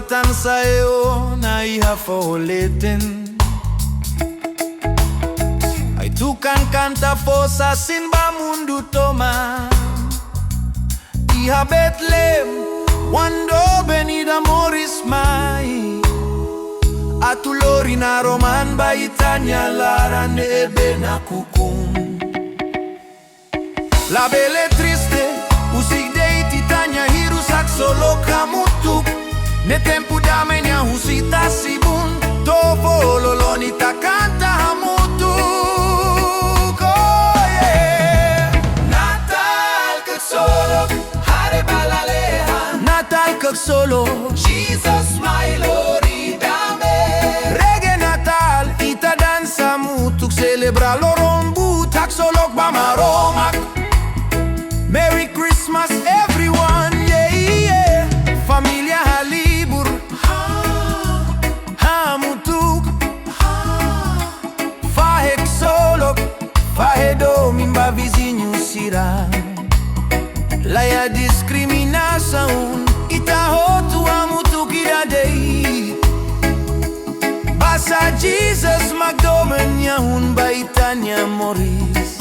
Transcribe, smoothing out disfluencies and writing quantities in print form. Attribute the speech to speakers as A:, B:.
A: Pagkaliwatan sa'yo na ihafaulitin ay tukang kanta po sa simba mundo toma. Iha Bethlehem, wando benida moris mai atulori na roman baitanya laran ebe na kukung. La belle triste, musik de titanya hirus haksolok hamutuk. Ne tempo damai nya husita sibun topo lolonita kanta hamutuk. Oh yeah. Natal kegsolok hare balaleha. Natal kegsolok Jesus my lori damai. Reggae Natal ita dansa mutuk celebra loron but haksolok bamaromak. Merry Christmas everyone, yeah, yeah. Familia halibur, hamutuk, fahe ksolok, fahe domimba vizinho sira. Laya discriminação, itahotu hamutuk idadei. Basa Jesus magdomenya un baitanya moris.